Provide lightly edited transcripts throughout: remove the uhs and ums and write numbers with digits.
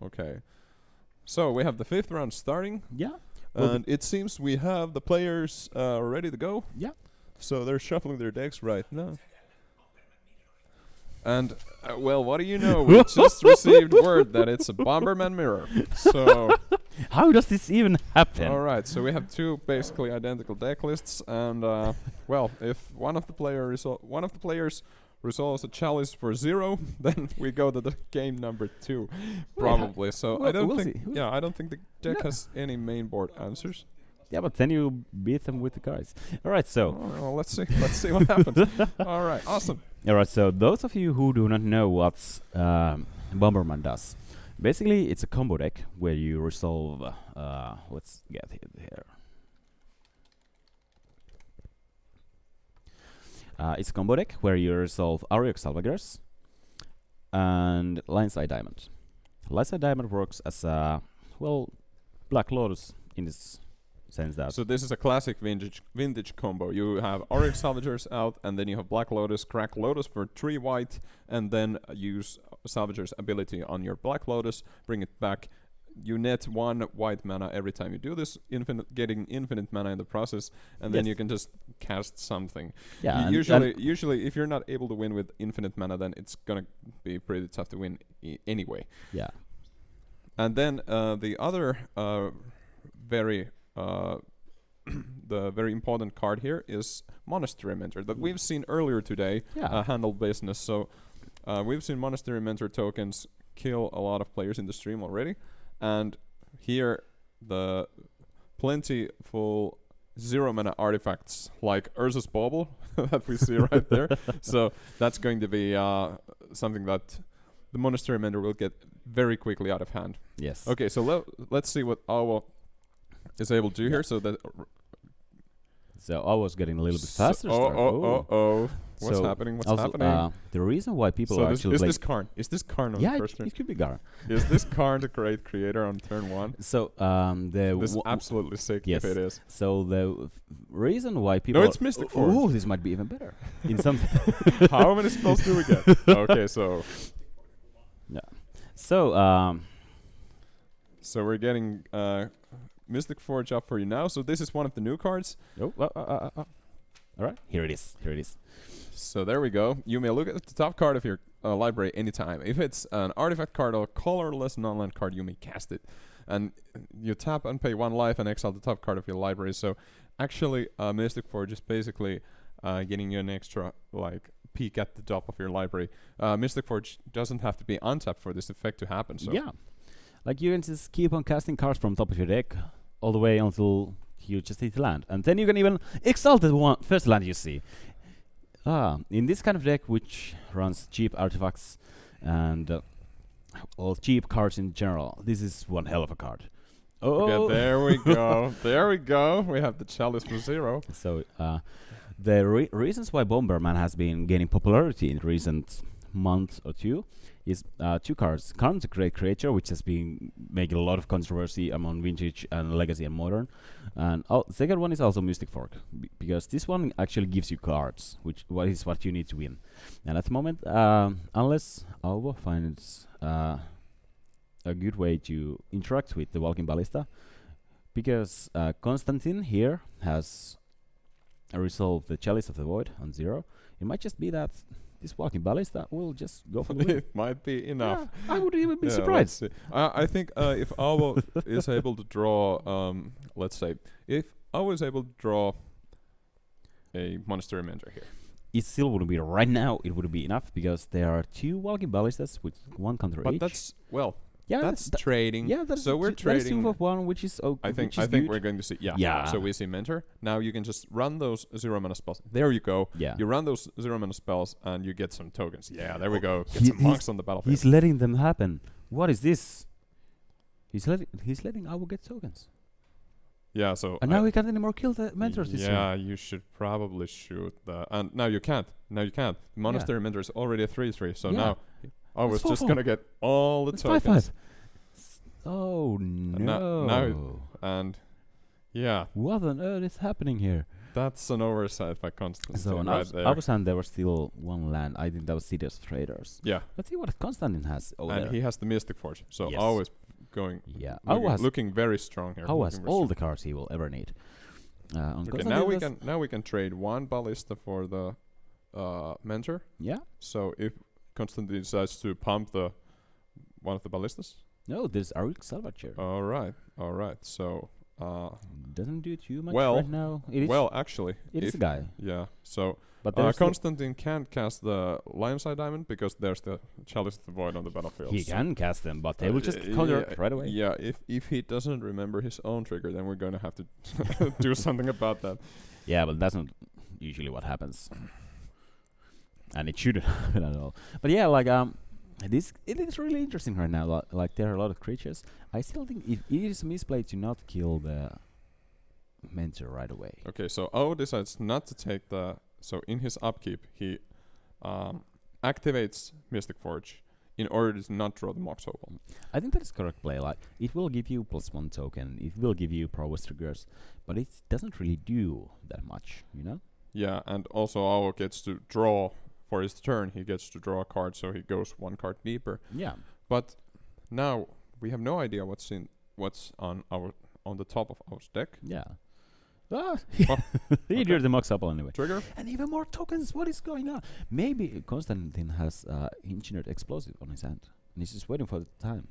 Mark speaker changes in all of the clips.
Speaker 1: Okay. So we have the 5th round starting,
Speaker 2: Yeah.
Speaker 1: and it seems we have the players ready to go.
Speaker 2: Yeah.
Speaker 1: So they're shuffling their decks right now. And, well, what do you know? We just received word that it's a Bomberman Mirror. So,
Speaker 2: How does this even happen?
Speaker 1: alright, so we have 2 basically identical deck lists, and, well, if one of the players resolves a chalice for 0, then we go to the game number 2, probably. So I don't
Speaker 2: we'll
Speaker 1: think,
Speaker 2: see.
Speaker 1: I don't think the deck
Speaker 2: Yeah.
Speaker 1: has any main board answers.
Speaker 2: Yeah, but then you beat them with the cards. All right, so
Speaker 1: Well, let's see. Let's see what happens. All right, awesome.
Speaker 2: those of you who do not know what Bomberman does, basically it's a combo deck where you resolve. Let's get it here. It's a combo deck where you resolve Ariok Salvagers and Lineside Diamond. Lineside Diamond works as a Black Lotus in this sense that.
Speaker 1: So this is a classic vintage combo. You have Oryx Salvagers out, and then you have Black Lotus, crack Lotus for 3 white, and then use Salvager's ability on your Black Lotus, bring it back. You net 1 white mana every time you do this, getting infinite mana in the process, and then
Speaker 2: Yes.
Speaker 1: you can just cast something.
Speaker 2: Yeah,
Speaker 1: Usually, if you're not able to win with infinite mana, then it's gonna be pretty tough to win anyway.
Speaker 2: yeah.
Speaker 1: And then the other very the very important card here is Monastery Mentor that we've seen earlier today
Speaker 2: Yeah.
Speaker 1: handle business. So we've seen Monastery Mentor tokens kill a lot of players in the stream already, and here the plentiful 0 mana artifacts like Urza's Bauble that we see right there. So that's going to be something that the Monastery Mentor will get very quickly out of hand.
Speaker 2: Yes.
Speaker 1: Okay, so let's see what Awo is able to do here. So that
Speaker 2: So I was getting a little bit faster. start.
Speaker 1: What's
Speaker 2: So
Speaker 1: happening? What's
Speaker 2: also,
Speaker 1: happening?
Speaker 2: the reason why people
Speaker 1: So
Speaker 2: are
Speaker 1: this,
Speaker 2: actually
Speaker 1: is
Speaker 2: like
Speaker 1: this Karn? Is this Karn on
Speaker 2: yeah,
Speaker 1: the
Speaker 2: it,
Speaker 1: first turn?
Speaker 2: it could be Gar.
Speaker 1: Is this Karn the great creator on turn 1?
Speaker 2: So
Speaker 1: This is absolutely sick
Speaker 2: yes.
Speaker 1: if it is.
Speaker 2: So the reason why people
Speaker 1: No, it's Mystic Forge.
Speaker 2: Oh, this might be even better. In some
Speaker 1: How many spells do we get? Okay, so
Speaker 2: so
Speaker 1: so we're getting Mystic Forge up for you now. So this is one of the new cards.
Speaker 2: all right, here it is. Here it is.
Speaker 1: So there we go. You may look at the top card of your library anytime. If it's an artifact card or a colorless non-land card, you may cast it. And you tap and pay 1 life and exile the top card of your library. So actually, Mystic Forge is basically getting you an extra peek at the top of your library. Mystic Forge doesn't have to be untapped for this effect to happen. So
Speaker 2: Yeah, like you can just keep on casting cards from top of your deck all the way until you just hit the land, and then you can even exalt the first land you see. In this kind of deck, which runs cheap artifacts and all cheap cards in general, this is one hell of a card.
Speaker 1: Okay, there we go. There we go. We have the Chalice for 0.
Speaker 2: So the reasons why Bomberman has been gaining popularity in recent month or two is 2 cards. Karn's a great creature, which has been making a lot of controversy among Vintage and Legacy and Modern. And second one is also Mystic Fork, because this one actually gives you cards, which is what you need to win. And at the moment, unless Alvo finds a good way to interact with the Walking Ballista, because Konstantin here has resolved the Chalice of the Void on 0, it might just be that this Walking Ballista will just go for the win.
Speaker 1: It might be enough.
Speaker 2: Yeah, I would even be
Speaker 1: Yeah,
Speaker 2: surprised.
Speaker 1: let's see. I think if Awo is able to draw, let's say, if Awo is able to draw a Monastery Mentor here.
Speaker 2: It still wouldn't be right now. It would be enough because there are 2 Walking Ballistas with 1 counter
Speaker 1: But
Speaker 2: each.
Speaker 1: that's, well,
Speaker 2: yeah,
Speaker 1: that's trading.
Speaker 2: yeah, that's
Speaker 1: so we're trading.
Speaker 2: 2 of 1, which is okay.
Speaker 1: I think
Speaker 2: good.
Speaker 1: we're going to see. Yeah.
Speaker 2: Yeah.
Speaker 1: So we see Mentor. Now you can just run those 0 mana spells. There you go.
Speaker 2: Yeah.
Speaker 1: You run those 0 mana spells and you get some tokens. Yeah, there we go. Get
Speaker 2: He-
Speaker 1: some monks on the battlefield.
Speaker 2: He's letting them happen. What is this? He's letting Awo get tokens.
Speaker 1: Yeah. So
Speaker 2: And now we can't anymore kill the mentors this
Speaker 1: yeah,
Speaker 2: turn.
Speaker 1: you should probably shoot the. And now you can't. Monastery Mentor is already a 3/3. So
Speaker 2: Yeah.
Speaker 1: now I was
Speaker 2: It's
Speaker 1: just
Speaker 2: 4/4.
Speaker 1: gonna get all the
Speaker 2: It's
Speaker 1: tokens.
Speaker 2: 5/5. Oh no.
Speaker 1: And yeah,
Speaker 2: What on earth is happening here?
Speaker 1: That's an oversight by Constantine
Speaker 2: So on
Speaker 1: right there.
Speaker 2: our side, there was still one land. I think that was City of Traders.
Speaker 1: Yeah,
Speaker 2: Let's see what Constantine has over
Speaker 1: and
Speaker 2: there.
Speaker 1: he has the Mystic Forge, so
Speaker 2: Yes.
Speaker 1: always going
Speaker 2: Yeah.
Speaker 1: looking very strong here.
Speaker 2: How has
Speaker 1: looking very
Speaker 2: all
Speaker 1: strong.
Speaker 2: the cards he will ever need. On
Speaker 1: Okay, now we can trade one ballista for the mentor.
Speaker 2: Yeah.
Speaker 1: So if Constantine decides to pump the one of the ballistas.
Speaker 2: No, there's Arik Salvatore.
Speaker 1: All right. So
Speaker 2: Doesn't do too much
Speaker 1: well,
Speaker 2: right now. It is,
Speaker 1: well, actually,
Speaker 2: it is
Speaker 1: if-
Speaker 2: a guy.
Speaker 1: yeah. So
Speaker 2: But there's
Speaker 1: Constantine can't cast the Lionside Diamond because there's the Chalice of the Void on the battlefield.
Speaker 2: he
Speaker 1: so-
Speaker 2: can cast them, but they will just counter
Speaker 1: yeah,
Speaker 2: right away.
Speaker 1: Yeah, if he doesn't remember his own trigger, then we're gonna have to do something about that.
Speaker 2: Yeah, but that's not usually what happens. And it shouldn't happen at all. But yeah, like it is really interesting right now. Like there are a lot of creatures. I still think it is a misplay to not kill the mentor right away.
Speaker 1: Okay, so O decides not to take the. So in his upkeep, he activates Mystic Forge in order to not draw the Mox Opal.
Speaker 2: I think that is correct play. Like it will give you +1 token. It will give you prowess triggers, but it doesn't really do that much. You know.
Speaker 1: Yeah, and also O gets to draw for his turn. He gets to draw a card, so he goes one card deeper.
Speaker 2: Yeah.
Speaker 1: But now we have no idea what's on the top of our deck.
Speaker 2: Yeah. Ah,
Speaker 1: Oh,
Speaker 2: he drew the Mox Opal anyway.
Speaker 1: Trigger.
Speaker 2: And even more tokens. What is going on? Maybe Constantine has engineered explosive on his hand, and he's just waiting for the time.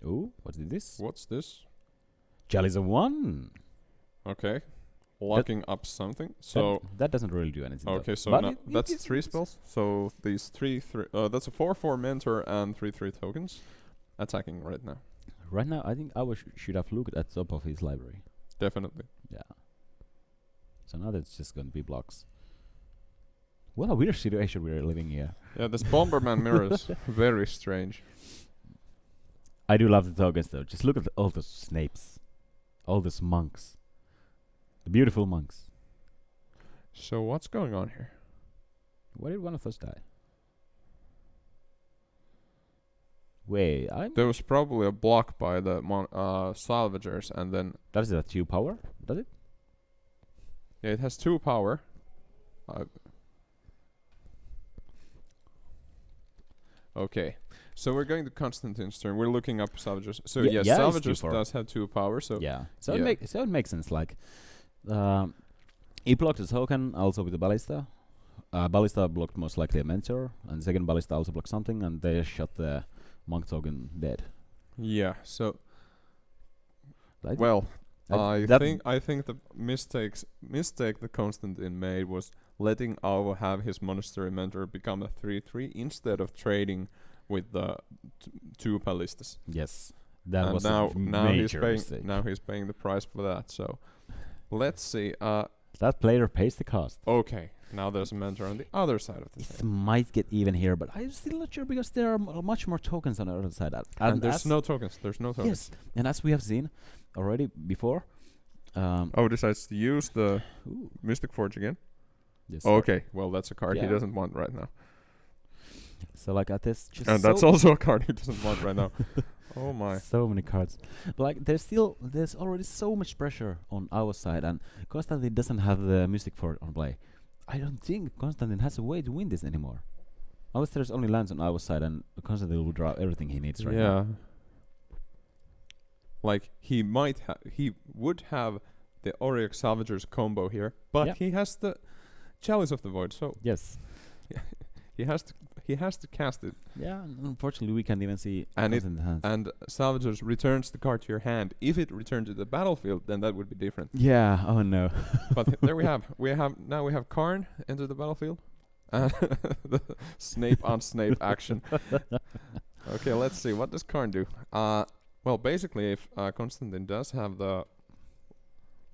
Speaker 2: Oh, what is this?
Speaker 1: What's this?
Speaker 2: Chalice of 1.
Speaker 1: Okay, locking up something. So
Speaker 2: that doesn't really do anything.
Speaker 1: okay,
Speaker 2: though.
Speaker 1: so
Speaker 2: But
Speaker 1: now
Speaker 2: it
Speaker 1: that's
Speaker 2: gives
Speaker 1: 3
Speaker 2: you
Speaker 1: spells. So these three. That's a 4/4 mentor and 3/3 tokens attacking right now.
Speaker 2: Right now, I think I should have looked at top of his library.
Speaker 1: Definitely.
Speaker 2: Yeah. So now that's just going to be blocks. What a weird situation we're living here.
Speaker 1: Yeah, this Bomberman Mirror is very strange.
Speaker 2: I do love the tokens though. Just look at all those snapes, all those monks, the beautiful monks.
Speaker 1: So what's going on here?
Speaker 2: Why did one of us die? Wait,
Speaker 1: There was probably a block by the salvagers, and then
Speaker 2: does it have 2 power? Does it?
Speaker 1: yeah, it has 2 power. Okay, so we're going to Constantine's turn. We're looking up salvagers. So
Speaker 2: Yeah,
Speaker 1: yes,
Speaker 2: yeah, it's
Speaker 1: salvagers
Speaker 2: 2/4.
Speaker 1: does have 2 power. So
Speaker 2: Yeah. So
Speaker 1: yeah.
Speaker 2: it makes sense. Like, he blocked the token also with the ballista. Ballista blocked most likely a mentor, and the second ballista also blocked something, and they shot the monk token dead.
Speaker 1: yeah. So
Speaker 2: Right?
Speaker 1: well,
Speaker 2: That-
Speaker 1: I think the mistake that Constantine made was letting Alvo have his monastery mentor become a 3/3 instead of trading with the 2 ballistas.
Speaker 2: Yes, that
Speaker 1: And
Speaker 2: was
Speaker 1: now
Speaker 2: a
Speaker 1: he's
Speaker 2: major
Speaker 1: paying
Speaker 2: mistake.
Speaker 1: now he's paying the price for that. So let's see.
Speaker 2: That player pays the cost.
Speaker 1: Okay, now there's a mentor on the other side of the
Speaker 2: It
Speaker 1: table.
Speaker 2: might get even here, but I'm still not sure because there are much more tokens on the other side.
Speaker 1: And there's
Speaker 2: as-
Speaker 1: no tokens. There's no tokens.
Speaker 2: Yes, and as we have seen already before.
Speaker 1: Oh, decides to use the
Speaker 2: Ooh,
Speaker 1: Mystic Forge again.
Speaker 2: yes,
Speaker 1: Okay, well that's a card he
Speaker 2: Yeah.
Speaker 1: doesn't want right now,
Speaker 2: So like at this, just
Speaker 1: and that's also a card he doesn't want right now. Oh my!
Speaker 2: so many cards. But like there's already so much pressure on our side, and Constantine doesn't have the Mystic Forge on play. I don't think Constantine has a way to win this anymore. Unless there's only lands on our side, and Constantine will draw everything he needs right now.
Speaker 1: Yeah. Like he would have the Auric Salvagers combo here, but
Speaker 2: Yeah.
Speaker 1: he has the Chalice of the Void, so
Speaker 2: Yes.
Speaker 1: he has to cast it.
Speaker 2: Yeah. Unfortunately, we can't even see
Speaker 1: And it-
Speaker 2: Constantine's hands.
Speaker 1: And Salvagers returns the card to your hand. If it returned to the battlefield, then that would be different.
Speaker 2: Yeah. Oh no.
Speaker 1: But there we have Karn enter the battlefield. The Snape on Snape action. Okay, let's see. What does Karn do? Well, basically, if Constantine does have the...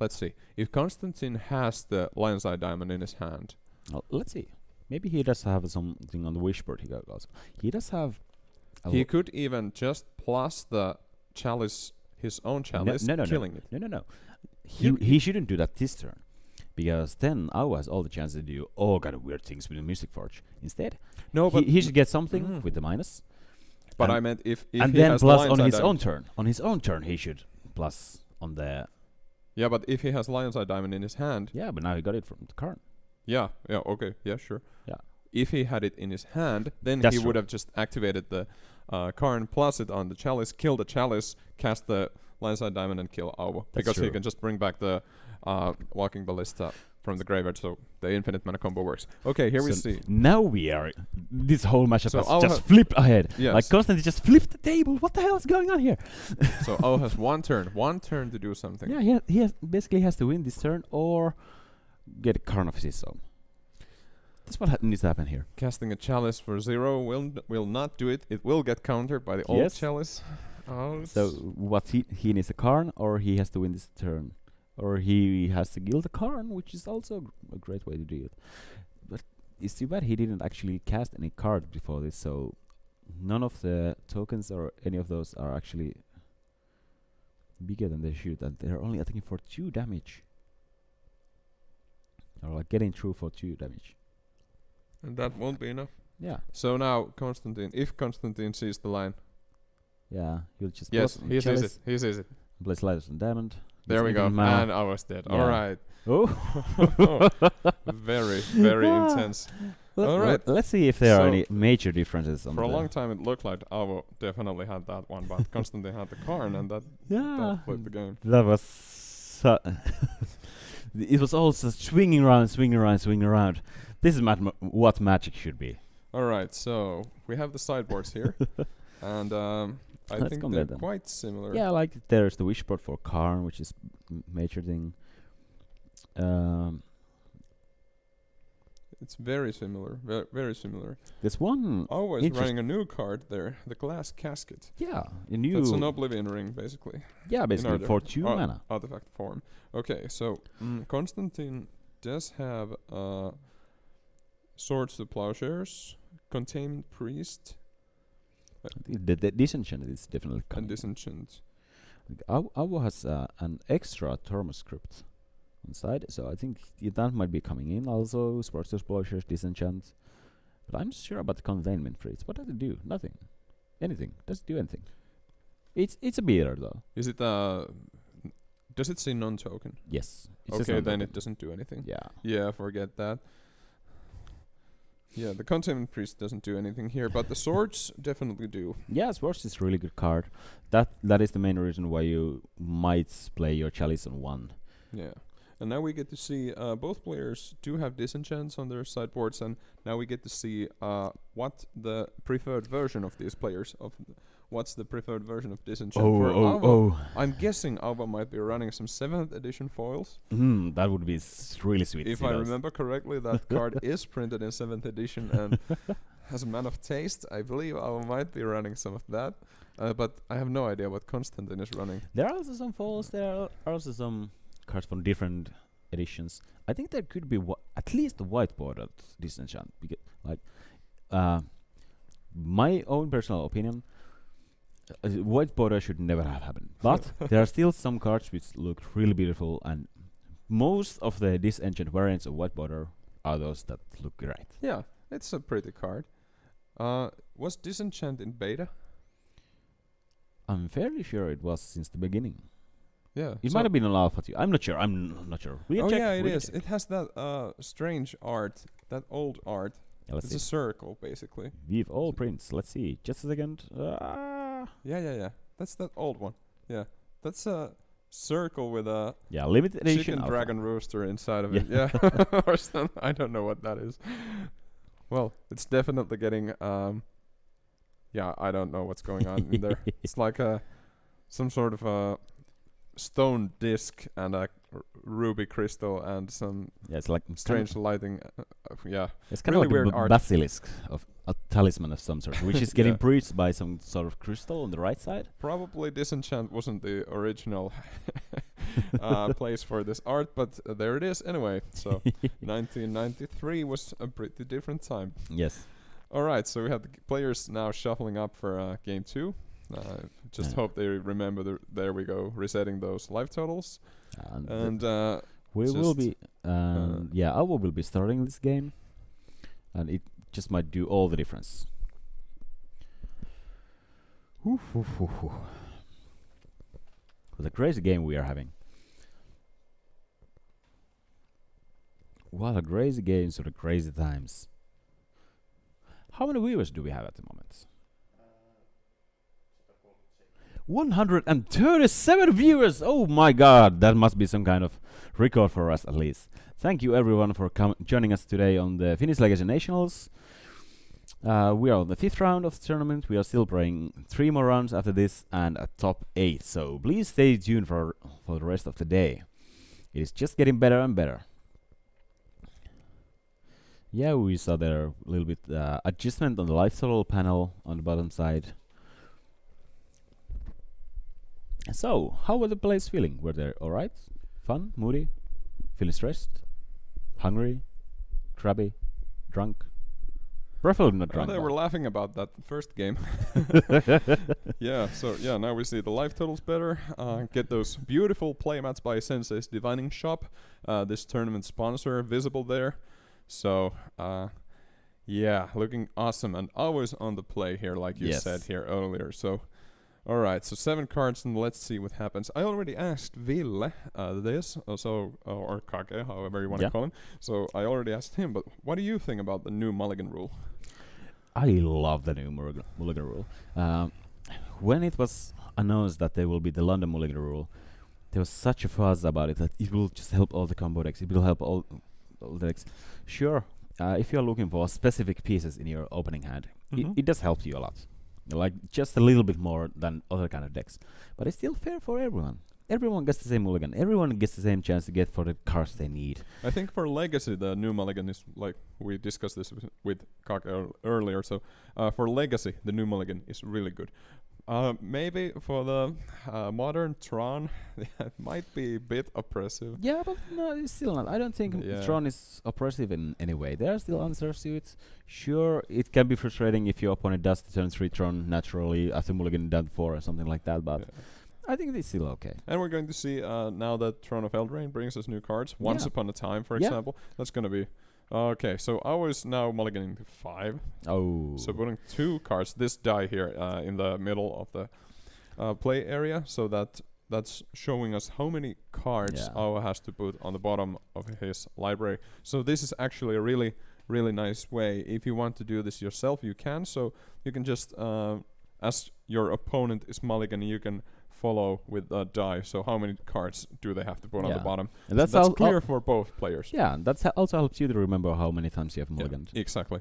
Speaker 1: Let's see. If Constantine has the Lion's Eye Diamond in his hand...
Speaker 2: Well, let's see. Maybe he does have something on the wishboard. He got also. He does have.
Speaker 1: He could even just plus the chalice, his own chalice, killing it.
Speaker 2: No.
Speaker 1: You-
Speaker 2: He shouldn't do that this turn, because then Awa has all the chances to do all kind of weird things with the Mystic Forge. Instead,
Speaker 1: No, but
Speaker 2: he should get something
Speaker 1: Mm.
Speaker 2: with the minus,
Speaker 1: but
Speaker 2: and-
Speaker 1: I meant if
Speaker 2: and
Speaker 1: he
Speaker 2: then
Speaker 1: has
Speaker 2: plus
Speaker 1: Lion's
Speaker 2: on
Speaker 1: Eye
Speaker 2: his
Speaker 1: Diamond-
Speaker 2: own turn. On his own turn, he should plus on the
Speaker 1: Yeah, but if he has Lion's Eye Diamond in his hand,
Speaker 2: Yeah, but now he got it from the Karn.
Speaker 1: yeah, okay, yeah, sure.
Speaker 2: Yeah.
Speaker 1: If he had it in his hand, then
Speaker 2: That's
Speaker 1: he would
Speaker 2: true.
Speaker 1: have just activated the Karn, plus it on the Chalice, kill the Chalice, cast the Lion's Eye Diamond, and kill Auvo.
Speaker 2: That's
Speaker 1: Because he
Speaker 2: true.
Speaker 1: can just bring back the Walking Ballista from the graveyard, so the infinite mana combo works. Okay, here we
Speaker 2: So
Speaker 1: see.
Speaker 2: Now we are. This whole matchup
Speaker 1: So
Speaker 2: has
Speaker 1: I'll
Speaker 2: just flipped ahead.
Speaker 1: Yes.
Speaker 2: Like constantly just flipped the table. What the hell is going on here?
Speaker 1: So Au has one turn to do something.
Speaker 2: Yeah, he has basically has to win this turn or get a Karn of his own. That's what needs to happen here.
Speaker 1: Casting a Chalice for 0 will not do it. It will get countered by the old
Speaker 2: Yes.
Speaker 1: Chalice. Oh,
Speaker 2: So what he needs a Karn, or he has to win this turn, or he has to gild a Karn, which is also a great way to do it. But it's too bad he didn't actually cast any card before this, so none of the tokens or any of those are actually bigger than they should, and they're only attacking for 2 damage. Or like getting through for 2 damage.
Speaker 1: and that won't be enough.
Speaker 2: Yeah,
Speaker 1: So now Constantine, if Constantine sees the line,
Speaker 2: yeah, he'll just
Speaker 1: yes,
Speaker 2: block
Speaker 1: he sees
Speaker 2: Chalice,
Speaker 1: it. He sees it.
Speaker 2: Place Lighters and Diamond.
Speaker 1: There we go.
Speaker 2: Mana.
Speaker 1: And I was dead.
Speaker 2: Yeah.
Speaker 1: All right.
Speaker 2: Oh,
Speaker 1: Very, very
Speaker 2: Ah.
Speaker 1: intense.
Speaker 2: Let-
Speaker 1: All right.
Speaker 2: Let's see if there are
Speaker 1: So,
Speaker 2: any major differences on
Speaker 1: For a
Speaker 2: the
Speaker 1: long time, it looked like Avo definitely had that one, but Constantine had the Karn, and that
Speaker 2: Yeah,
Speaker 1: flipped the game.
Speaker 2: that was. It was also swinging around, swinging around, swinging around. This is what Magic should be.
Speaker 1: All right, so we have the sideboards here, and I
Speaker 2: Let's
Speaker 1: think
Speaker 2: compare
Speaker 1: they're
Speaker 2: them.
Speaker 1: quite similar.
Speaker 2: Yeah, like there's the Wishboard for Karn, which is major thing.
Speaker 1: It's very similar. Very similar.
Speaker 2: There's one.
Speaker 1: Always
Speaker 2: Interest-
Speaker 1: running a new card there, the Glass Casket.
Speaker 2: Yeah, a new.
Speaker 1: That's an Oblivion Ring, basically.
Speaker 2: Yeah, basically
Speaker 1: order.
Speaker 2: for 2 mana.
Speaker 1: Artifact form. Okay, so Constantine does have Swords to Plowshares, Contained Priest,
Speaker 2: The Disenchant is definitely
Speaker 1: and
Speaker 2: coming.
Speaker 1: Disenchant.
Speaker 2: Avo has an extra Tormus script on side, so I think that might be coming in. Also, Sparks to Plowshares, Disenchant. But I'm not sure about the Containment Priest. What does it do? Nothing. Anything. Doesn't do anything. It's a beater though.
Speaker 1: Is it does it say non-token?
Speaker 2: Yes.
Speaker 1: Okay, then it doesn't do anything.
Speaker 2: Yeah.
Speaker 1: Yeah, forget that. Yeah, the Containment Priest doesn't do anything here, but the swords definitely do.
Speaker 2: Yeah, Swords is a really good card. That is the main reason why you might play your Chalice on 1.
Speaker 1: Yeah. And now we get to see both players do have disenchants on their sideboards, and now we get to see what the preferred version of these players what's the preferred version of disenchant for Avo. I'm guessing Avo might be running some 7th edition foils.
Speaker 2: That would be really sweet.
Speaker 1: If I remember correctly, that card is printed in 7th edition, and as a man of taste, I believe Avo might be running some of that. But I have no idea what Constantine is running.
Speaker 2: There are also some foils. There are also some cards from different editions. I think there could be at least a white bordered disenchant. Because, like, my own personal opinion, white border should never have happened. But there are still some cards which look really beautiful, and most of the disenchant variants of white border are those that look great.
Speaker 1: Yeah, it's a pretty card. Was disenchant in beta?
Speaker 2: I'm fairly sure it was since the beginning.
Speaker 1: Yeah.
Speaker 2: It might have been an alpha too. I'm not sure. We can check.
Speaker 1: Yeah, it
Speaker 2: we can
Speaker 1: is.
Speaker 2: check.
Speaker 1: It has that strange art, that old art.
Speaker 2: Yeah, let's
Speaker 1: It's a
Speaker 2: see.
Speaker 1: circle, basically.
Speaker 2: We've all prints. Let's see. Just a second.
Speaker 1: Yeah. That's that old one. Yeah, that's a circle with a
Speaker 2: Yeah, limited edition.
Speaker 1: chicken
Speaker 2: alpha.
Speaker 1: dragon rooster inside of it.
Speaker 2: Yeah.
Speaker 1: Yeah, or something. I don't know what that is. Well, it's definitely getting. Yeah, I don't know what's going on in there. It's like some sort of a stone disc and a ruby crystal and some
Speaker 2: Yeah, it's like
Speaker 1: strange lighting. Yeah,
Speaker 2: It's kind
Speaker 1: really
Speaker 2: of like
Speaker 1: weird
Speaker 2: a
Speaker 1: art.
Speaker 2: basilisk of a talisman of some sort, which is getting
Speaker 1: Yeah.
Speaker 2: breached by some sort of crystal on the right side.
Speaker 1: probably Disenchant wasn't the original place for this art, but there it is anyway. So 1993 was a pretty different time.
Speaker 2: Yes.
Speaker 1: All right, so we have the players now shuffling up for game 2. Just
Speaker 2: Yeah.
Speaker 1: hope they remember. There we go, resetting those life totals. And
Speaker 2: we will
Speaker 1: just,
Speaker 2: be. Yeah, I will be starting this game, and it just might do all the difference. What a crazy game we are having. What a crazy games or the crazy times. How many viewers do we have at the moment? 137 viewers! Oh my god, that must be some kind of record for us at least. Thank you everyone for joining us today on the Finnish Legacy Nationals. We are on the 5th round of the tournament. We are still playing 3 more rounds after this and a top 8. So please stay tuned for the rest of the day. It is just getting better and better. Yeah, we saw there a little bit adjustment on the life total panel on the bottom side. So, how were the players feeling? Were they alright? Fun? Moody? Feeling stressed? Hungry? Crabby? Drunk? Preferably not drunk.
Speaker 1: They were laughing about that first game. Yeah, so yeah, now we see the life totals better. Get those beautiful playmats by Sensei's Divining Shop. This tournament sponsor visible there. So, yeah, looking awesome and always on the play here, like you said here earlier. So, alright, so 7 cards and let's see what happens. I already asked Ville this, or Kake, however you want to call him. So I already asked him, but what do you think about the new mulligan rule?
Speaker 2: I love the new mulligan rule. When it was announced that there will be the London mulligan rule, there was such a fuss about it that it will just help all the combo decks. It will help all the decks. Sure, if you're looking for specific pieces in your opening hand, it does help you a lot. Like just a little bit more than other kind of decks, but it's still fair for everyone. Everyone gets the same mulligan. Everyone gets the same chance to get for the cards they need.
Speaker 1: I think for Legacy, the new mulligan is like we discussed this with Kake earlier. So for Legacy, the new mulligan is really good. Maybe for the modern Tron, it might be a bit oppressive.
Speaker 2: Yeah, but no, it's still not. I don't think Tron is oppressive in any way. There are still answers to it. Sure, it can be frustrating if your opponent does the turn 3 Tron naturally after mulligan done 4 or something like that, but I think it's still okay.
Speaker 1: And we're going to see now that Throne of Eldraine brings us new cards. Once Upon a Time, for example. That's going to be... Okay, so I was now mulliganing to 5.
Speaker 2: Oh.
Speaker 1: So putting 2 cards, this die here in the middle of the play area. So that's showing us how many cards Awa has to put on the bottom of his library. So this is actually a really, really nice way. If you want to do this yourself, you can. So you can just, as your opponent is mulliganing, you can follow with a die. So how many cards do they have to put on the bottom?
Speaker 2: And that's
Speaker 1: clear for both players.
Speaker 2: Yeah, and that's also helps you to remember how many times you have mulliganed.
Speaker 1: Yeah, exactly.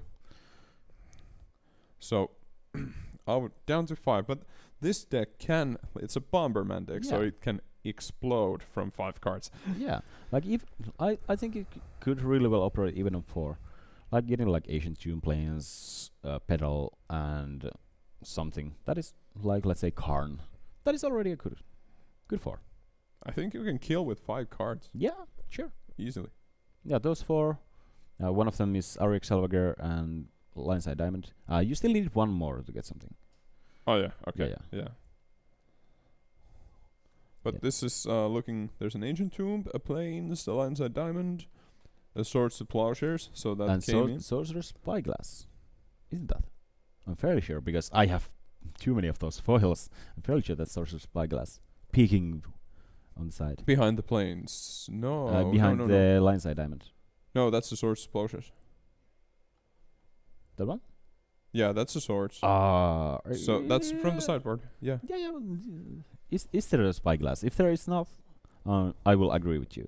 Speaker 1: So down to 5, but this deck it's a Bomberman deck, so it can explode from 5 cards.
Speaker 2: Yeah, like if I think it could really well operate even on 4, like getting like Ancient Tomb Plains, Pedal, and something that is like, let's say, Karn. That is already a good 4.
Speaker 1: I think you can kill with 5 cards.
Speaker 2: Yeah, sure.
Speaker 1: Easily.
Speaker 2: Yeah, those 4. One of them is Auric Salvager and Lineside Diamond. You still need 1 more to get something.
Speaker 1: Oh, yeah. Okay. Yeah. But this is looking... There's an Ancient Tomb, a Plains, a Lineside Diamond, a Swords to Plowshares. So that came in.
Speaker 2: Sorcerer's Spyglass. Isn't that? I'm fairly sure, because I have too many of those foils. I'm fairly sure that's Sorcerer's Spyglass peeking on the side.
Speaker 1: Behind the Plains. No.
Speaker 2: Behind the Lineside Diamond.
Speaker 1: No, that's the Swords to Plowshares.
Speaker 2: That one?
Speaker 1: Yeah, that's the Swords. So that's from the sideboard. Yeah.
Speaker 2: Yeah. Is there a Spyglass? If there is not, I will agree with you.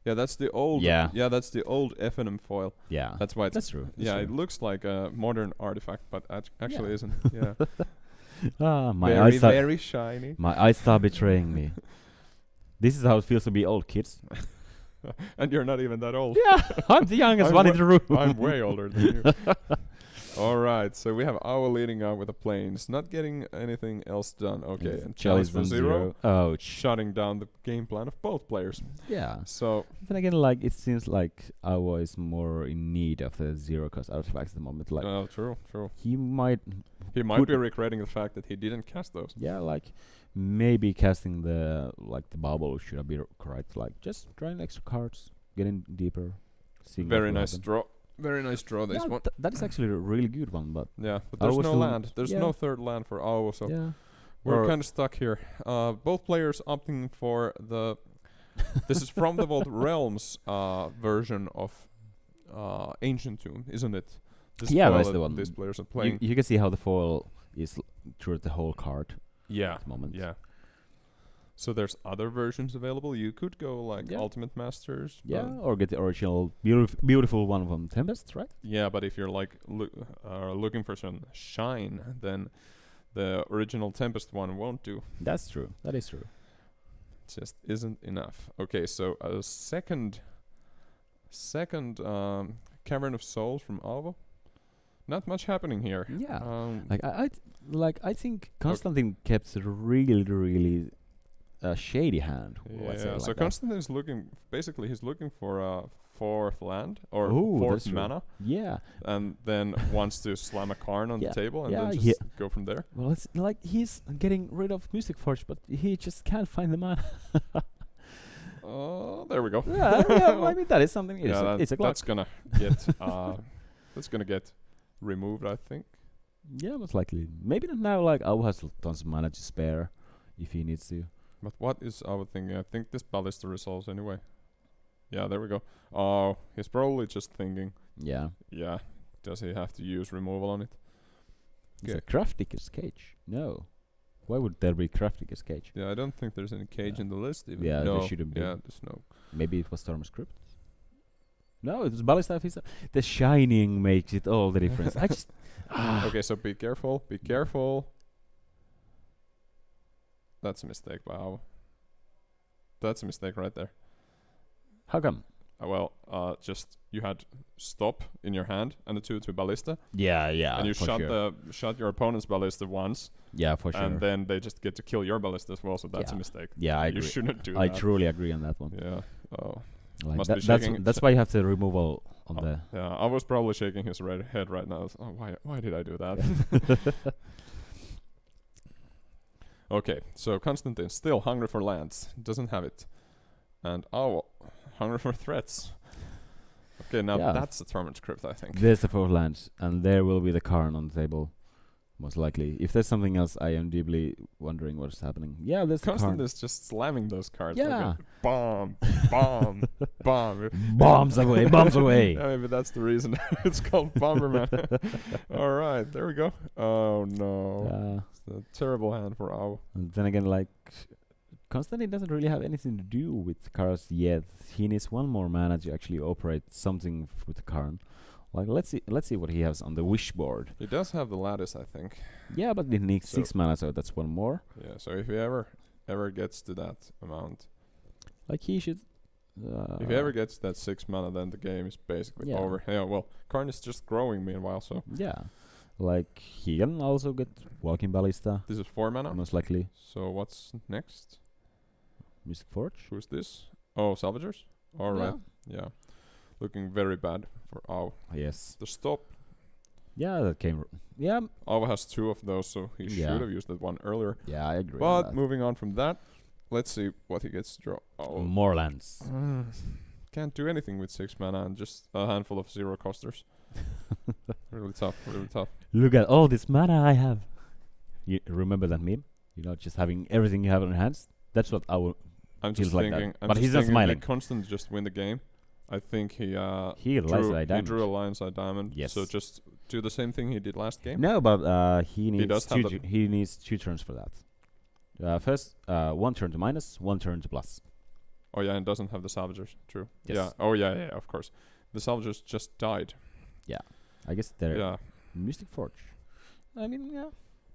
Speaker 1: Yeah, that's the old. Yeah, that's the old F&M foil.
Speaker 2: Yeah,
Speaker 1: that's why.
Speaker 2: That's true.
Speaker 1: It looks like a modern artifact, but actually isn't. Yeah.
Speaker 2: My eyes are
Speaker 1: very shiny.
Speaker 2: My eyes start betraying me. This is how it feels to be old, kids.
Speaker 1: And you're not even that old.
Speaker 2: Yeah, I'm the youngest one in the room.
Speaker 1: I'm way older than you. All right, so we have Awa leading out with the Plains, not getting anything else done. Okay, and challenge for 0.
Speaker 2: Oh,
Speaker 1: shutting down the game plan of both players.
Speaker 2: Yeah.
Speaker 1: So
Speaker 2: then again, like it seems like Awa is more in need of the 0-cost artifacts at the moment. Like,
Speaker 1: true.
Speaker 2: He might
Speaker 1: be regretting the fact that he didn't cast those.
Speaker 2: Yeah, like maybe casting the bubble should have been correct. Like just drawing extra cards, getting deeper.
Speaker 1: Very nice draw. Very nice draw, this one.
Speaker 2: That is actually a really good one, but...
Speaker 1: Yeah, but there's no land. There's no third land for Awa, so we're kind of stuck here. Both players opting for the This is from the Vault Realms version of Ancient Tomb, isn't it? This
Speaker 2: Yeah,
Speaker 1: foil
Speaker 2: that's
Speaker 1: that
Speaker 2: the one.
Speaker 1: these players are playing.
Speaker 2: You can see how the foil is through the whole card
Speaker 1: Yeah,
Speaker 2: at the moment.
Speaker 1: yeah. So there's other versions available. You could go like
Speaker 2: Yeah.
Speaker 1: Ultimate Masters.
Speaker 2: Yeah,
Speaker 1: but-
Speaker 2: or get the original beautiful one from Tempest, right?
Speaker 1: Yeah, but if you're like looking for some shine, then the original Tempest one won't do.
Speaker 2: That's true. That is true.
Speaker 1: Just isn't enough. Okay, so a second Cavern of Souls from Alvo. Not much happening here.
Speaker 2: Yeah. I think Constantine kept a really shady hand. Let's say
Speaker 1: Yeah,
Speaker 2: like
Speaker 1: so
Speaker 2: that.
Speaker 1: Constantine is looking. Basically, he's looking for a fourth land or
Speaker 2: Ooh,
Speaker 1: fourth
Speaker 2: that's true.
Speaker 1: mana,
Speaker 2: Yeah.
Speaker 1: and then wants to slam a Karn on
Speaker 2: Yeah,
Speaker 1: the table and
Speaker 2: yeah,
Speaker 1: then just
Speaker 2: he-
Speaker 1: go from there.
Speaker 2: Well, it's like he's getting rid of Mystic Forge, but he just can't find the mana.
Speaker 1: Oh, there we go.
Speaker 2: yeah, I mean that is something. It's a clock.
Speaker 1: that's gonna get removed, I think.
Speaker 2: Yeah, most likely. Maybe not now. Like Au has tons of mana to spare if he needs to.
Speaker 1: But what is our thinking? I think this Ballista resolves anyway. Yeah, there we go. Oh, he's probably just thinking,
Speaker 2: Yeah.
Speaker 1: yeah, does he have to use removal on it?
Speaker 2: It's
Speaker 1: Okay.
Speaker 2: a Craftigger's Cage. No. Why would there be Craftigger's Cage?
Speaker 1: Yeah, I don't think there's any cage
Speaker 2: Yeah.
Speaker 1: in the list even.
Speaker 2: Yeah, there
Speaker 1: no.
Speaker 2: shouldn't be.
Speaker 1: Yeah, there's no.
Speaker 2: Maybe it was Storm's Crypt. No, it was Ballista. The Shining makes it all the difference. I just.
Speaker 1: Okay, so be careful. Be careful. That's a mistake. Wow. That's a mistake right there.
Speaker 2: How come?
Speaker 1: Just you had stop in your hand and the 2/2 ballista,
Speaker 2: Yeah,
Speaker 1: and you
Speaker 2: for
Speaker 1: shot
Speaker 2: sure.
Speaker 1: your opponent's ballista once,
Speaker 2: Yeah, for sure.
Speaker 1: and then they just get to kill your ballista as well. So that's a
Speaker 2: Yeah.
Speaker 1: mistake.
Speaker 2: Yeah, I
Speaker 1: You
Speaker 2: agree.
Speaker 1: shouldn't do
Speaker 2: I
Speaker 1: that.
Speaker 2: truly agree on that one.
Speaker 1: Yeah. Oh.
Speaker 2: Like
Speaker 1: Must be
Speaker 2: that's
Speaker 1: shaking-
Speaker 2: that's why you have the removal on
Speaker 1: Oh,
Speaker 2: the.
Speaker 1: Yeah, I was probably shaking his red head right now. Oh, why did I do that? Okay, so Constantine still hungry for lands, doesn't have it, and hungry for threats. Okay, now
Speaker 2: Yeah.
Speaker 1: that's the Torment Crypt, I think.
Speaker 2: There's the 4 lands, and there will be the Karn on the table, most likely. If there's something else, I am deeply wondering what's happening. Yeah, there's the Karn.
Speaker 1: Constantine is just slamming those cards.
Speaker 2: Yeah.
Speaker 1: Like a bomb, bomb, bomb.
Speaker 2: Bombs away, bombs away.
Speaker 1: Yeah, maybe that's the reason it's called Bomberman. All right, there we go. Oh no, it's a terrible hand for Au.
Speaker 2: And then again, like Constantine doesn't really have anything to do with cards yet. He needs one more mana to actually operate something with the Karn. Like let's see what he has on the wish board.
Speaker 1: He does have the lattice, I think.
Speaker 2: Yeah, but he needs
Speaker 1: So-
Speaker 2: 6 mana, so that's one more.
Speaker 1: Yeah, so if he ever gets to that amount,
Speaker 2: Like he should.
Speaker 1: if he ever gets to that 6 mana, then the game is basically
Speaker 2: Yeah.
Speaker 1: over. Yeah, well, Karn is just growing meanwhile, so
Speaker 2: Yeah, like he can also get Walking Ballista,
Speaker 1: this is 4 mana.
Speaker 2: most likely.
Speaker 1: So what's next?
Speaker 2: Mystic Forge.
Speaker 1: Who's this? Oh, Salvagers? Alright, yeah. Looking very bad for Au.
Speaker 2: Yes.
Speaker 1: The stop.
Speaker 2: Yeah, that came. Yeah,
Speaker 1: Au has 2 of those, so he
Speaker 2: Yeah.
Speaker 1: should have used that one earlier.
Speaker 2: yeah, I agree.
Speaker 1: But
Speaker 2: on that.
Speaker 1: moving on from that, let's see what he gets to draw. Oh,
Speaker 2: More lands.
Speaker 1: can't do anything with 6 mana and just a handful of 0 costers. Really tough, really tough.
Speaker 2: Look at all this mana I have. You remember that meme? You know, just having everything you have on your hands. That's what I will.
Speaker 1: I'm
Speaker 2: Feels
Speaker 1: just
Speaker 2: like that.
Speaker 1: thinking. I'm
Speaker 2: But
Speaker 1: just
Speaker 2: he's not
Speaker 1: thinking
Speaker 2: smiling.
Speaker 1: that Constant just win the game. I think he
Speaker 2: He relies on
Speaker 1: he
Speaker 2: diamond.
Speaker 1: drew a lion's eye diamond.
Speaker 2: Yes.
Speaker 1: So just do the same thing he did last game.
Speaker 2: No, but he needs
Speaker 1: does have
Speaker 2: he needs 2 turns for that. First, 1 turn to minus, 1 turn to plus.
Speaker 1: Oh yeah, and doesn't have the salvagers. True.
Speaker 2: Yes.
Speaker 1: Yeah. Oh yeah, of course. The salvagers just died.
Speaker 2: I guess they're
Speaker 1: Yeah,
Speaker 2: Mystic Forge. I mean, yeah,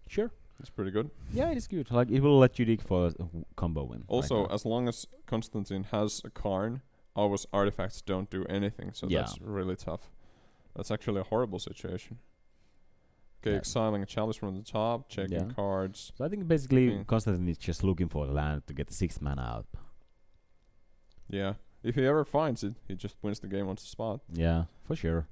Speaker 2: sure.
Speaker 1: it's pretty good.
Speaker 2: Yeah, it is good. Like it will let you dig for a combo win.
Speaker 1: Also,
Speaker 2: right now.
Speaker 1: as long as Constantine has a Karn, our artifacts don't do anything. So
Speaker 2: Yeah.
Speaker 1: that's really tough. That's actually a horrible situation. Okay,
Speaker 2: Yeah.
Speaker 1: exiling a chalice from the top, checking
Speaker 2: Yeah.
Speaker 1: cards.
Speaker 2: So I think basically
Speaker 1: Mm.
Speaker 2: Constantine is just looking for the land to get 6 mana out.
Speaker 1: Yeah. If he ever finds it, he just wins the game on the spot.
Speaker 2: Yeah, for sure.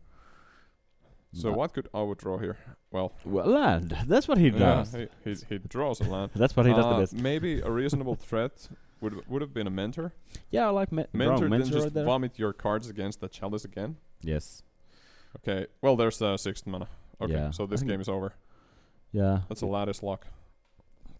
Speaker 1: So
Speaker 2: But-
Speaker 1: what could I would draw here? Well,
Speaker 2: land. That's what he
Speaker 1: yeah,
Speaker 2: does.
Speaker 1: he draws a land.
Speaker 2: That's what he does the best.
Speaker 1: Maybe a reasonable threat would have been a mentor.
Speaker 2: Yeah, I like
Speaker 1: Mentor, then
Speaker 2: mentor
Speaker 1: just
Speaker 2: right there.
Speaker 1: vomit your cards against the chalice again.
Speaker 2: Yes.
Speaker 1: Okay. Well, there's the 6th mana. Okay,
Speaker 2: Yeah,
Speaker 1: so
Speaker 2: I
Speaker 1: this
Speaker 2: think-
Speaker 1: game is over.
Speaker 2: Yeah.
Speaker 1: That's a lattice lock.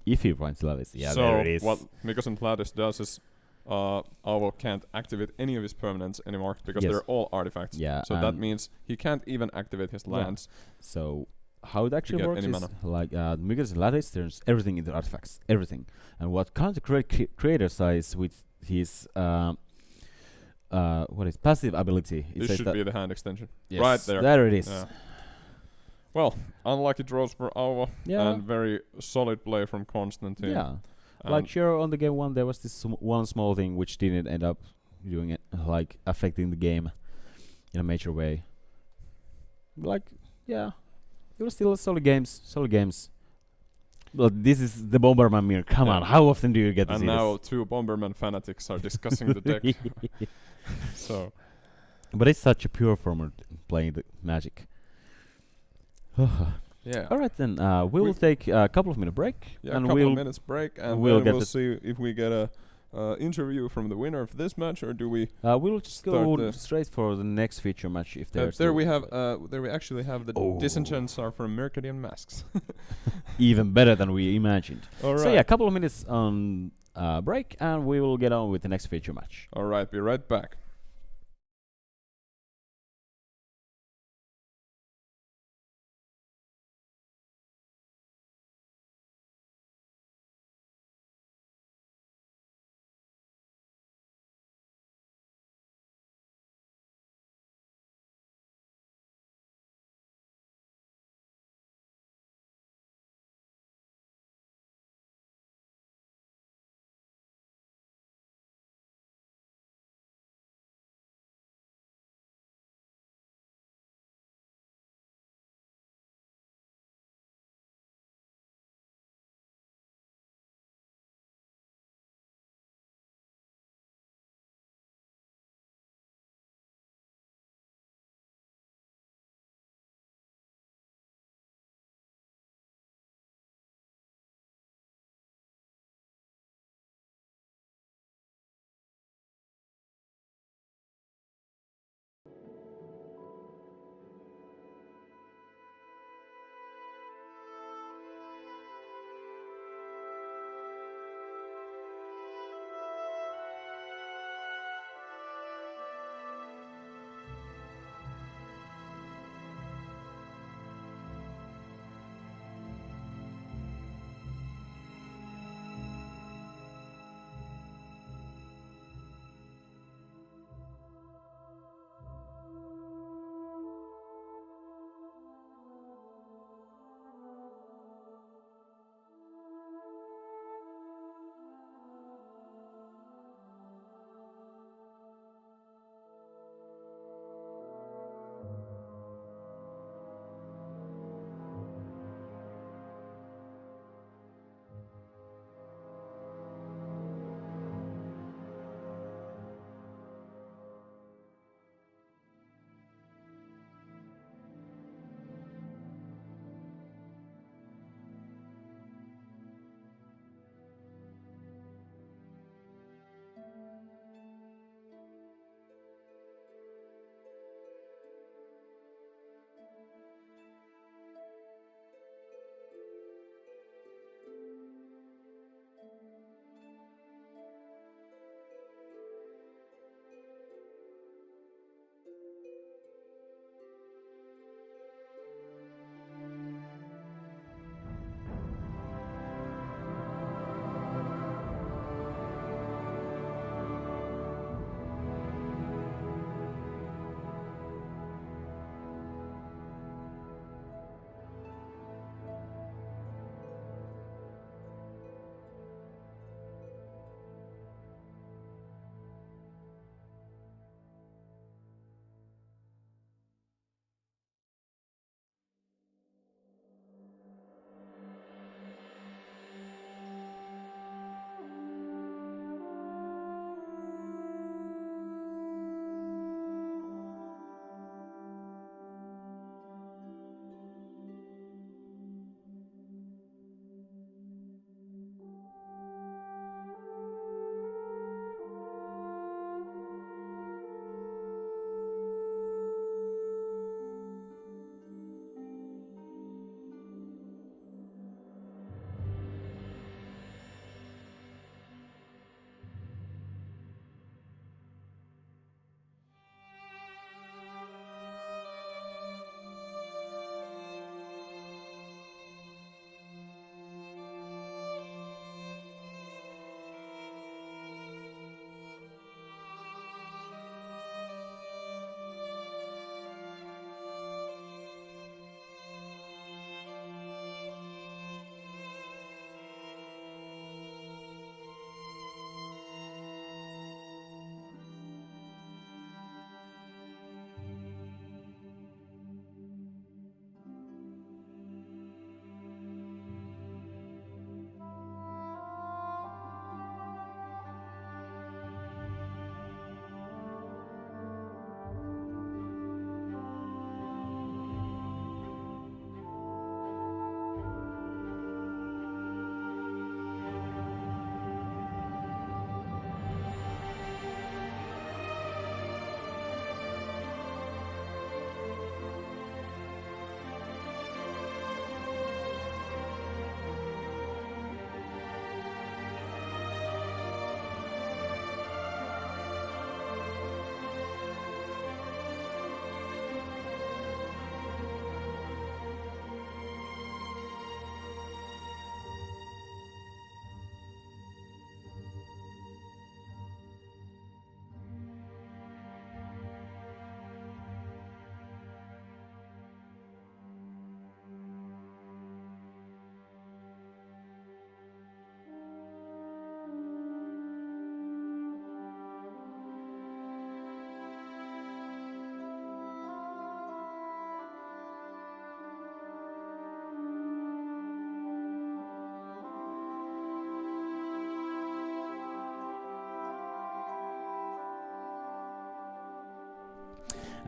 Speaker 2: If he finds Lavis. Yeah,
Speaker 1: so
Speaker 2: there it is.
Speaker 1: what Mikos and Lattice does is Avo can't activate any of his permanents anymore because
Speaker 2: Yes.
Speaker 1: they're all artifacts.
Speaker 2: Yeah,
Speaker 1: So that
Speaker 2: and
Speaker 1: means he can't even activate his
Speaker 2: Yeah.
Speaker 1: lands.
Speaker 2: so how it actually
Speaker 1: get
Speaker 2: works
Speaker 1: any
Speaker 2: is
Speaker 1: mana.
Speaker 2: like Miguel's Lattice turns everything into artifacts, everything. And what Counter Creator says with his what is passive ability? It
Speaker 1: This
Speaker 2: says
Speaker 1: should
Speaker 2: that
Speaker 1: be the hand extension.
Speaker 2: yes,
Speaker 1: right there.
Speaker 2: There it is.
Speaker 1: Yeah. Well, unlucky draws for Avo
Speaker 2: Yeah.
Speaker 1: and very solid play from Constantine.
Speaker 2: Yeah.
Speaker 1: And
Speaker 2: Like sure, on the game one there was this one small thing which didn't end up doing it, like affecting the game in a major way. Like yeah, it was still solid games, solid games. But this is the Bomberman Mirror. Come
Speaker 1: Yeah.
Speaker 2: on, how often do you get to
Speaker 1: and
Speaker 2: see
Speaker 1: now
Speaker 2: this?
Speaker 1: two Bomberman fanatics are discussing the deck. So
Speaker 2: But it's such a pure form playing the Magic.
Speaker 1: yeah.
Speaker 2: All right then, we will take a couple of minute break,
Speaker 1: Yeah,
Speaker 2: and
Speaker 1: a couple
Speaker 2: we'll
Speaker 1: of minutes break, and
Speaker 2: we'll
Speaker 1: then
Speaker 2: get
Speaker 1: we'll
Speaker 2: the-
Speaker 1: see if we get a interview from the winner of this match, or do we?
Speaker 2: we'll just
Speaker 1: Start
Speaker 2: go
Speaker 1: the-
Speaker 2: straight for the next feature match if there's
Speaker 1: There we have. There we actually have the
Speaker 2: Oh.
Speaker 1: Disenchants are from Mercadian Masks.
Speaker 2: even better than we imagined.
Speaker 1: All right.
Speaker 2: So yeah, a couple of minutes on break, and we will get on with the next feature match.
Speaker 1: All right. Be right back.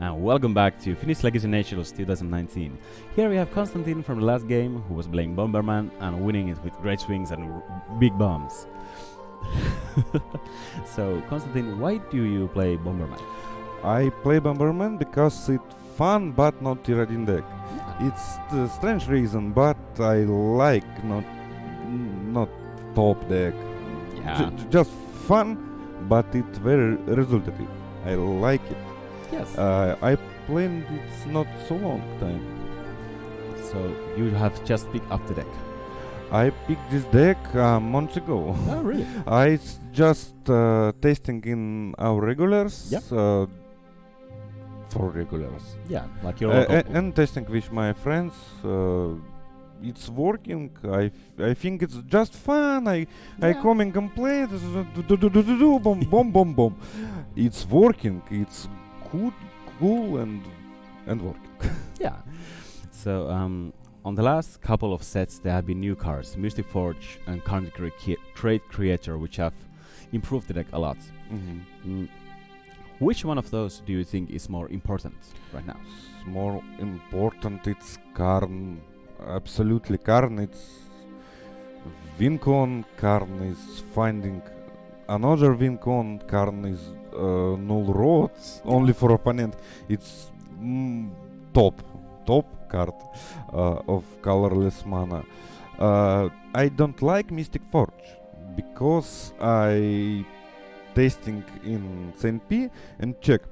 Speaker 2: And welcome back to Finnish Legacy Nationals 2019. Here we have Konstantin from the last game, who was playing Bomberman and winning it with great swings and big bombs. So, Konstantin, why do you play Bomberman?
Speaker 3: I play Bomberman because it's fun but not tier in deck. It's a strange reason, but I like not top deck.
Speaker 2: Yeah.
Speaker 3: Just fun, but it's very resultative. I like it.
Speaker 2: Yes.
Speaker 3: I played it not so long time.
Speaker 2: So you have just picked up the deck.
Speaker 3: I picked this deck months ago.
Speaker 2: Oh, really?
Speaker 3: I just testing in our regulars.
Speaker 2: Yep.
Speaker 3: For regulars.
Speaker 2: Yeah, like your local.
Speaker 3: And testing with my friends. It's working. I think it's just fun. I coming and play. Boom. It's working. It's good, cool, and working.
Speaker 2: Yeah. So on the last couple of sets, there have been new cards, Mystic Forge and Carnage Trade Creator, which have improved the deck a lot. Which one of those do you think is more important right now?
Speaker 3: It's more important. It's Karn. Absolutely, Karn. It's Wincon. Karn is finding another Wincon. Karn is null roads only for opponent. It's top card of colorless mana. I don't like Mystic Forge because I testing in St. P and check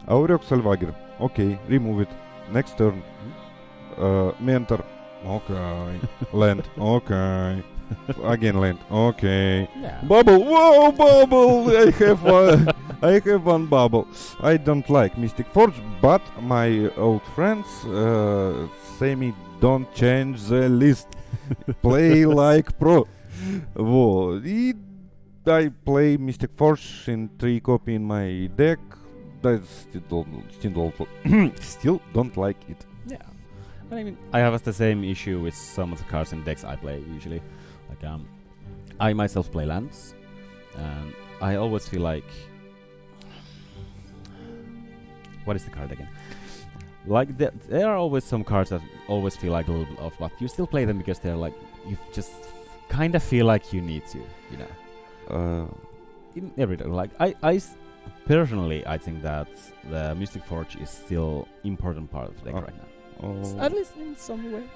Speaker 3: Auriok Salvager. Okay, remove it. Next turn. Mentor. Okay. Land. Okay. Again land. Okay.
Speaker 2: Yeah.
Speaker 3: Bubble. Whoa, bubble. I have one bubble. I don't like Mystic Forge, but my old friends say me don't change the list. Play like pro. Whoa. I play Mystic Forge in 3 copy in my deck. I still don't like it.
Speaker 2: Yeah. But I mean, I have the same issue with some of the cards and decks I play usually. Like I myself play lands, and I always feel like, what is the card again? Like there are always some cards that always feel like a little bit off, but you still play them because they're like, you just kind of feel like you need to, you know. In every day, like personally, I think that the Mystic Forge is still important part of the deck right now. At least in some way.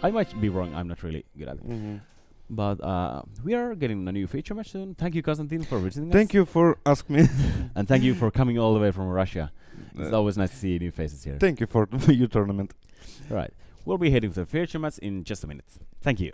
Speaker 2: I might be wrong. I'm not really good at it. But we are getting a new feature match soon. Thank you, Konstantin, for visiting us.
Speaker 3: Thank you for asking me.
Speaker 2: And thank you for coming all the way from Russia. It's always nice to see new faces here.
Speaker 3: Thank you for your tournament.
Speaker 2: All right. We'll be heading to the feature match in just a minute. Thank you.